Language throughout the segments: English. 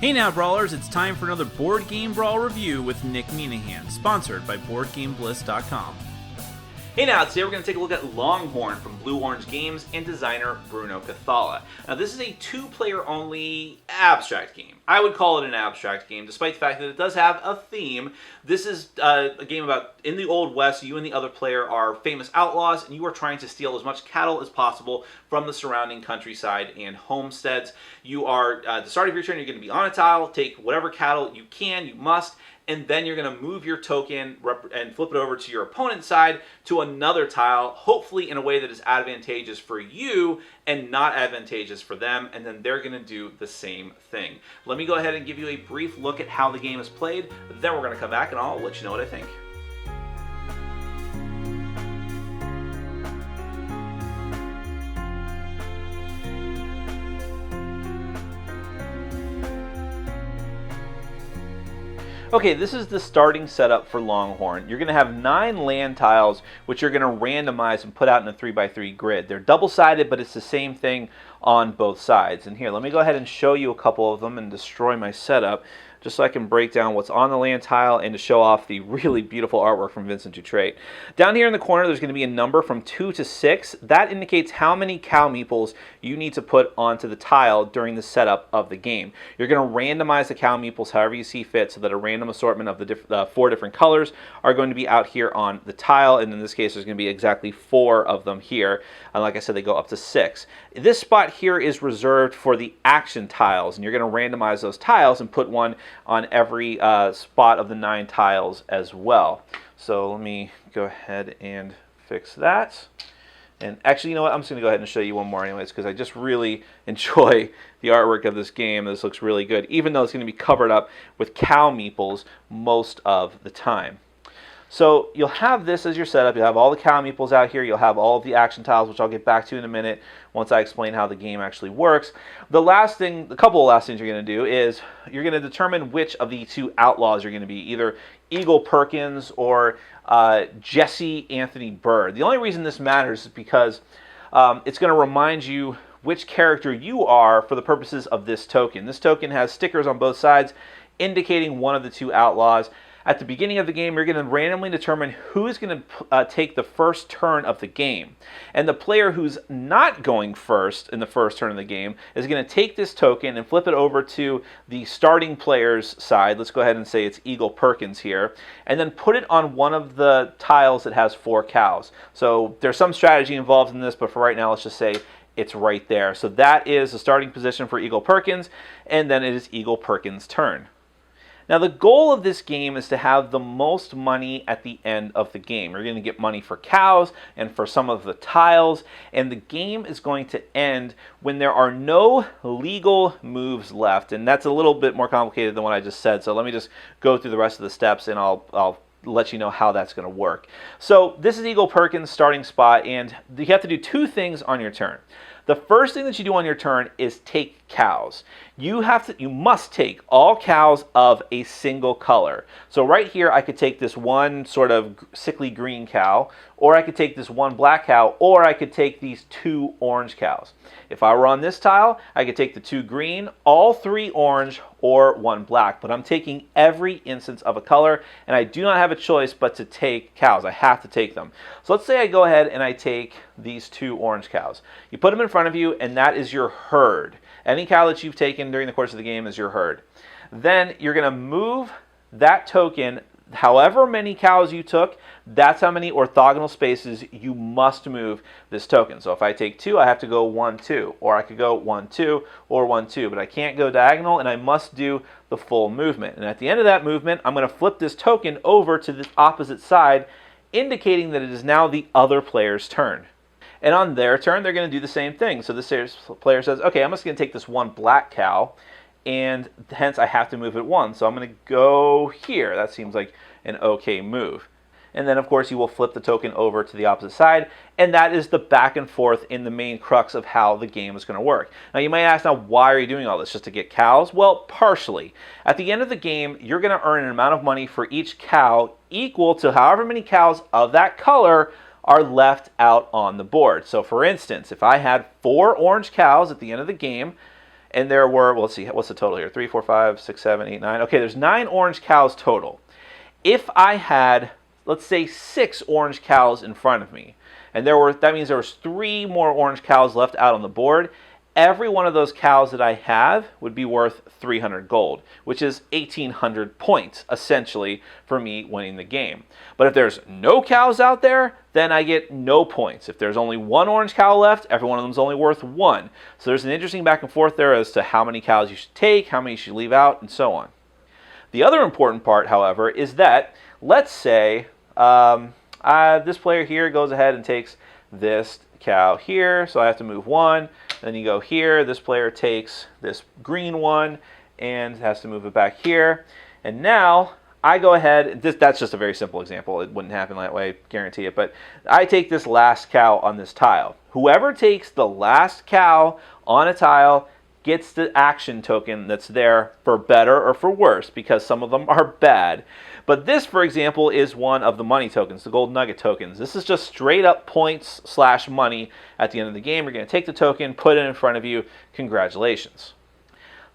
Hey now, Brawlers, it's time for another Board Game Brawl review with Nick Minahan, sponsored by BoardGameBliss.com. Hey now, today we're going to take a look at Longhorn from Blue Orange Games and designer Bruno Cathala. Now this is a two-player only abstract game. I would call it an abstract game, despite the fact that it does have a theme. This is a game about, in the Old West, you and the other player are famous outlaws, and you are trying to steal as much cattle as possible from the surrounding countryside and homesteads. You are, at the start of your turn, you're going to be on a tile, take whatever cattle you can, you must, and then you're going to move your token and flip it over to your opponent's side to another tile, hopefully in a way that is advantageous for you and not advantageous for them, and then they're going to do the same thing. Let me go ahead and give you a brief look at how the game is played, then we're going to come back and I'll let you know what I think. Okay, this is the starting setup for Longhorn. You're going to have 9 land tiles, which you're going to randomize and put out in a 3x3 grid. They're double-sided, but it's the same thing on both sides. And here, let me go ahead and show you a couple of them and destroy my setup, just so I can break down what's on the land tile and to show off the really beautiful artwork from Vincent Dutrait. Down here in the corner, there's going to be a number from 2 to 6. That indicates how many cow meeples you need to put onto the tile during the setup of the game. You're going to randomize the cow meeples however you see fit, so that a random assortment of the 4 different colors are going to be out here on the tile, and in this case there's going to be exactly 4 of them here, and like I said, they go up to 6. This spot here is reserved for the action tiles, and you're going to randomize those tiles and put one on every spot of the 9 tiles as well. So let me go ahead and fix that. And actually, you know what? I'm just going to go ahead and show you one more anyways, because I just really enjoy the artwork of this game. This looks really good, even though it's going to be covered up with cow meeples most of the time. So you'll have this as your setup. You'll have all the cow meeples out here. You'll have all of the action tiles, which I'll get back to in a minute once I explain how the game actually works. The couple of last things you're going to do is you're going to determine which of the 2 outlaws you're going to be, either Eagle Perkins or Jesse Anthony Bird. The only reason this matters is because it's going to remind you which character you are for the purposes of this token. This token has stickers on both sides indicating one of the 2 outlaws. At the beginning of the game, you're going to randomly determine who is going to take the first turn of the game. And the player who's not going first in the first turn of the game is going to take this token and flip it over to the starting player's side. Let's go ahead and say it's Eagle Perkins here. And then put it on one of the tiles that has 4 cows. So there's some strategy involved in this, but for right now, let's just say it's right there. So that is the starting position for Eagle Perkins, and then it is Eagle Perkins' turn. Now the goal of this game is to have the most money at the end of the game. You're going to get money for cows and for some of the tiles, and the game is going to end when there are no legal moves left, and that's a little bit more complicated than what I just said, so let me just go through the rest of the steps and I'll let you know how that's going to work. So this is Eagle Perkins' starting spot, and you have to do 2 things on your turn. The first thing that you do on your turn is take cows. You must take all cows of a single color. So right here, I could take this one sort of sickly green cow, or I could take this one black cow, or I could take these 2 orange cows. If I were on this tile, I could take the 2 green, all 3 orange, or 1 black. But I'm taking every instance of a color, and I do not have a choice but to take cows. I have to take them. So let's say I go ahead and I take these 2 orange cows. You put them in front of you, and that is your herd. Any cow that you've taken during the course of the game is your herd. Then you're going to move that token, however many cows you took, that's how many orthogonal spaces you must move this token. So if I take 2, I have to go 1, 2, or I could go 1, 2, or 1, 2, but I can't go diagonal, and I must do the full movement. And at the end of that movement, I'm going to flip this token over to the opposite side, indicating that it is now the other player's turn. And on their turn, they're going to do the same thing. So this player says, okay, I'm just going to take this 1 black cow, and hence I have to move it 1. So I'm going to go here. That seems like an okay move. And then, of course, you will flip the token over to the opposite side, and that is the back and forth in the main crux of how the game is going to work. Now, you might ask, now, why are you doing all this? Just to get cows? Well, partially. At the end of the game, you're going to earn an amount of money for each cow equal to however many cows of that color are left out on the board. So, for instance, if I had 4 orange cows at the end of the game, And there were, well, let's see, what's the total here? 3, 4, 5, 6, 7, 8, 9. Okay, there's 9 orange cows total. If I had, let's say, 6 orange cows in front of me, and that means there was 3 more orange cows left out on the board, every one of those cows that I have would be worth 300 gold, which is 1,800 points, essentially, for me winning the game. But if there's no cows out there, then I get no points. If there's only 1 orange cow left, every one of them is only worth 1. So there's an interesting back and forth there as to how many cows you should take, how many you should leave out, and so on. The other important part, however, is that, let's say, this player here goes ahead and takes this cow here, so I have to move 1. Then you go here, this player takes this green one and has to move it back here. And now I go ahead, that's just a very simple example, it wouldn't happen that way, guarantee it, but I take this last cow on this tile. Whoever takes the last cow on a tile gets the action token that's there for better or for worse, because some of them are bad. But this, for example, is one of the money tokens, the gold nugget tokens. This is just straight up points / money at the end of the game. You're going to take the token, put it in front of you. Congratulations.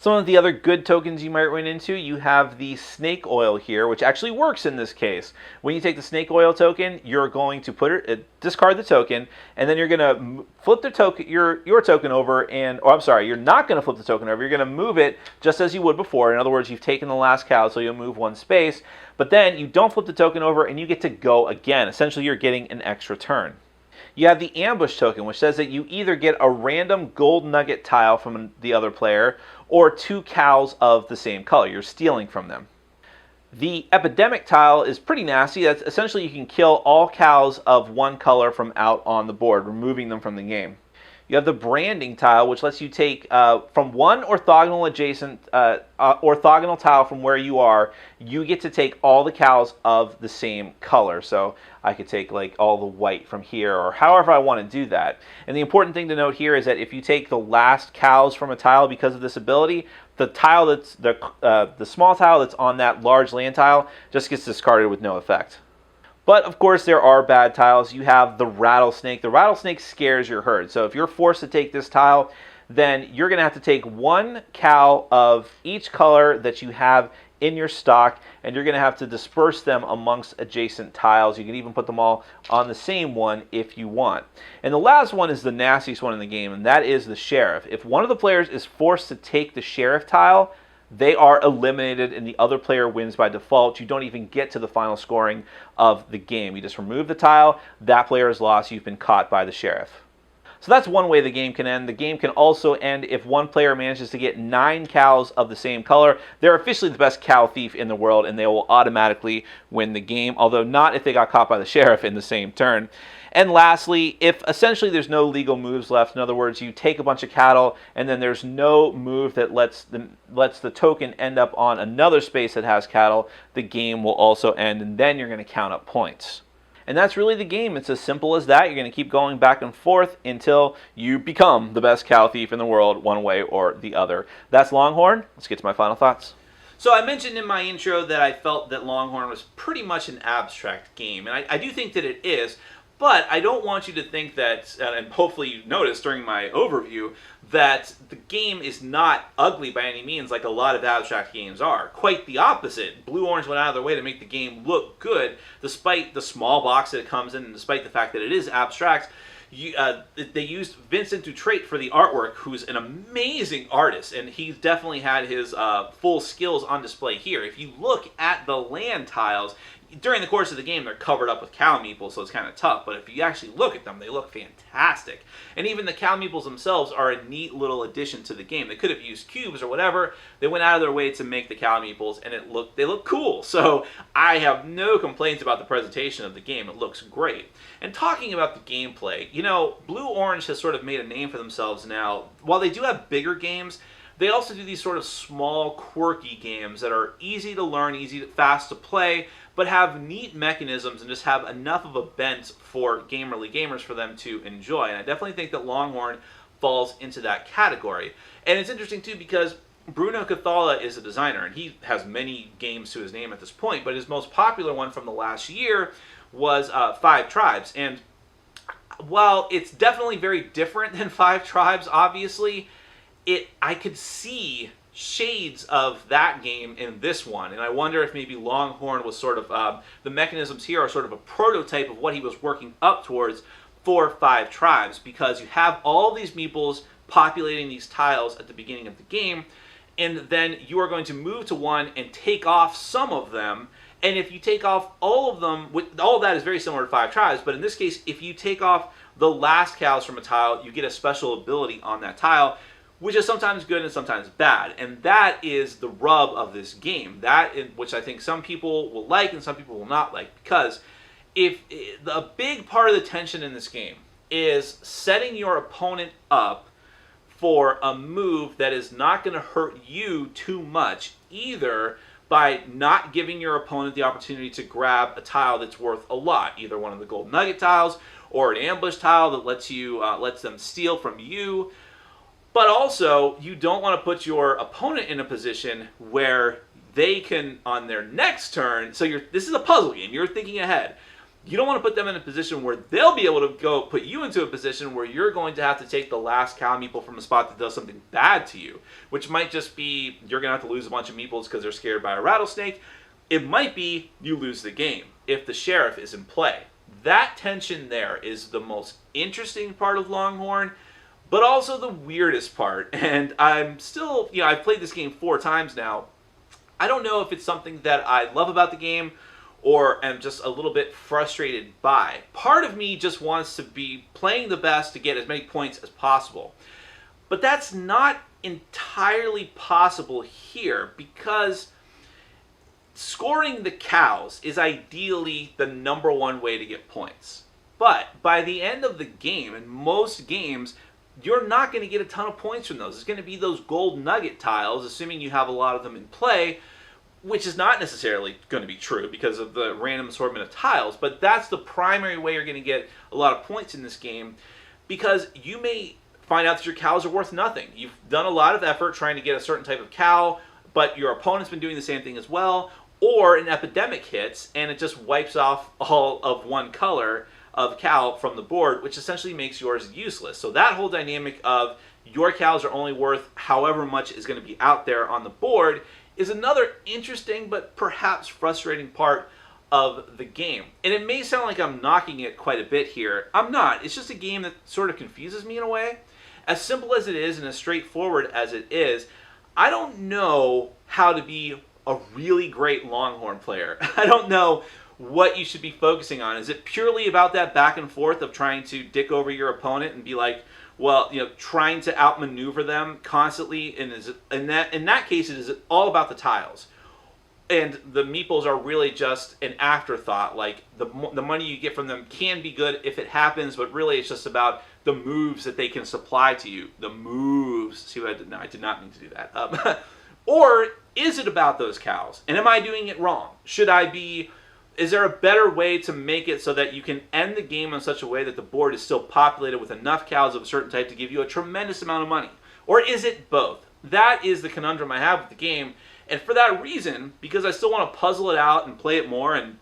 Some of the other good tokens you might run into, you have the snake oil here, which actually works in this case. When you take the snake oil token, you're going to discard the token, and then you're going to flip the token, your token over, you're not going to flip the token over. You're going to move it just as you would before. In other words, you've taken the last cow, so you'll move 1 space, but then you don't flip the token over, and you get to go again. Essentially, you're getting an extra turn. You have the ambush token, which says that you either get a random gold nugget tile from the other player or 2 cows of the same color. You're stealing from them. The epidemic tile is pretty nasty. That's essentially you can kill all cows of 1 color from out on the board, removing them from the game. You have the branding tile, which lets you take from one orthogonal tile from where you are, you get to take all the cows of the same color. So I could take like all the white from here, or however I want to do that. And the important thing to note here is that if you take the last cows from a tile because of this ability, the tile that's the small tile that's on that large land tile just gets discarded with no effect. But of course there are bad tiles. You have the rattlesnake. The rattlesnake scares your herd. So if you're forced to take this tile, then you're going to have to take 1 cow of each color that you have in your stock, and you're going to have to disperse them amongst adjacent tiles. You can even put them all on the same one if you want. And the last one is the nastiest one in the game, and that is the sheriff. If one of the players is forced to take the sheriff tile, they are eliminated and the other player wins by default. You don't even get to the final scoring of the game. You just remove the tile, that player is lost, you've been caught by the sheriff. So that's one way the game can end. The game can also end if one player manages to get 9 cows of the same color. They're officially the best cow thief in the world, and they will automatically win the game, although not if they got caught by the sheriff in the same turn. And lastly, if essentially there's no legal moves left, in other words, you take a bunch of cattle and then there's no move that lets the token end up on another space that has cattle, the game will also end, and then you're going to count up points. And that's really the game. It's as simple as that. You're going to keep going back and forth until you become the best cow thief in the world, one way or the other. That's Longhorn. Let's get to my final thoughts. So I mentioned in my intro that I felt that Longhorn was pretty much an abstract game, and I do think that it is. But I don't want you to think that, and hopefully you noticed during my overview, that the game is not ugly by any means like a lot of abstract games are. Quite the opposite. Blue Orange went out of their way to make the game look good, despite the small box that it comes in, and despite the fact that it is abstract. They used Vincent Dutrait for the artwork, who's an amazing artist, and he's definitely had his full skills on display here. If you look at the land tiles, during the course of the game, they're covered up with cow meeples, so it's kind of tough. But if you actually look at them, they look fantastic. And even the cow meeples themselves are a neat little addition to the game. They could have used cubes or whatever. They went out of their way to make the cow meeples, and they look cool. So I have no complaints about the presentation of the game. It looks great. And talking about the gameplay, you know, Blue Orange has sort of made a name for themselves now. While they do have bigger games, they also do these sort of small, quirky games that are easy to learn, fast to play, but have neat mechanisms and just have enough of a bent for gamerly gamers for them to enjoy. And I definitely think that Longhorn falls into that category. And it's interesting, too, because Bruno Cathala is a designer, and he has many games to his name at this point, but his most popular one from the last year was 5 Tribes. And while it's definitely very different than 5 Tribes, obviously, I could see shades of that game in this one, and I wonder if maybe Longhorn was sort of the mechanisms here are sort of a prototype of what he was working up towards for 5 Tribes, because you have all these meeples populating these tiles at the beginning of the game, and then you are going to move to one and take off some of them. And if you take off all of them, all of that is very similar to 5 Tribes, but in this case, if you take off the last cows from a tile, you get a special ability on that tile, which is sometimes good and sometimes bad. And that is the rub of this game, which I think some people will like and some people will not like, because a big part of the tension in this game is setting your opponent up for a move that is not going to hurt you too much, either by not giving your opponent the opportunity to grab a tile that's worth a lot, either one of the gold nugget tiles or an ambush tile that lets them steal from you. But also, you don't want to put your opponent in a position where they can, on their next turn, this is a puzzle game, you're thinking ahead. You don't want to put them in a position where they'll be able to go put you into a position where you're going to have to take the last cow meeple from a spot that does something bad to you, which might just be you're going to have to lose a bunch of meeples because they're scared by a rattlesnake. It might be you lose the game if the sheriff is in play. That tension there is the most interesting part of Longhorn, but also the weirdest part. And I'm still, I've played this game 4 times now. I don't know if it's something that I love about the game or am just a little bit frustrated by. Part of me just wants to be playing the best to get as many points as possible. But that's not entirely possible here, because scoring the cows is ideally the #1 way to get points. But by the end of the game, in most games, you're not going to get a ton of points from those. It's going to be those gold nugget tiles, assuming you have a lot of them in play, which is not necessarily going to be true because of the random assortment of tiles, but that's the primary way you're going to get a lot of points in this game, because you may find out that your cows are worth nothing. You've done a lot of effort trying to get a certain type of cow, but your opponent's been doing the same thing as well, or an epidemic hits and it just wipes off all of one color of cow from the board, which essentially makes yours useless. So that whole dynamic of your cows are only worth however much is going to be out there on the board is another interesting but perhaps frustrating part of the game. And it may sound like I'm knocking it quite a bit here. I'm not. It's just a game that sort of confuses me in a way. As simple as it is and as straightforward as it is, I don't know how to be a really great Longhorn player. I don't know what you should be focusing on. Is it purely about that back and forth of trying to dick over your opponent and be like, well, trying to outmaneuver them constantly? And in that case, it is all about the tiles. And the meeples are really just an afterthought. Like, the money you get from them can be good if it happens, but really it's just about the moves that they can supply to you. The moves. See what I did? No, I did not mean to do that. Or is it about those cows? And am I doing it wrong? Is there a better way to make it so that you can end the game in such a way that the board is still populated with enough cows of a certain type to give you a tremendous amount of money? Or is it both? That is the conundrum I have with the game. And for that reason, because I still want to puzzle it out and play it more and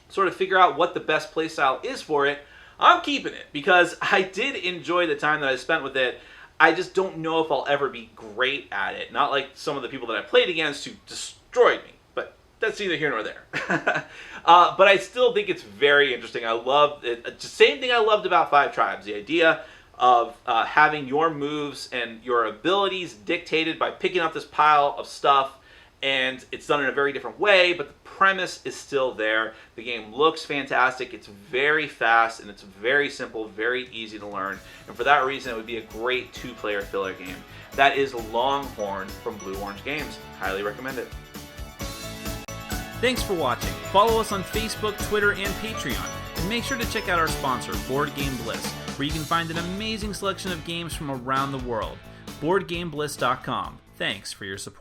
sort of figure out what the best playstyle is for it, I'm keeping it, because I did enjoy the time that I spent with it. I just don't know if I'll ever be great at it. Not like some of the people that I played against who destroyed me. But that's neither here nor there. But I still think it's very interesting. I love it. It's the same thing I loved about 5 Tribes. The idea of having your moves and your abilities dictated by picking up this pile of stuff. And it's done in a very different way, but the premise is still there. The game looks fantastic. It's very fast, and it's very simple, very easy to learn. And for that reason, it would be a great 2-player filler game. That is Longhorn from Blue Orange Games. Highly recommend it. Thanks for watching. Follow us on Facebook, Twitter, and Patreon. And make sure to check out our sponsor, Board Game Bliss, where you can find an amazing selection of games from around the world. BoardGameBliss.com. Thanks for your support.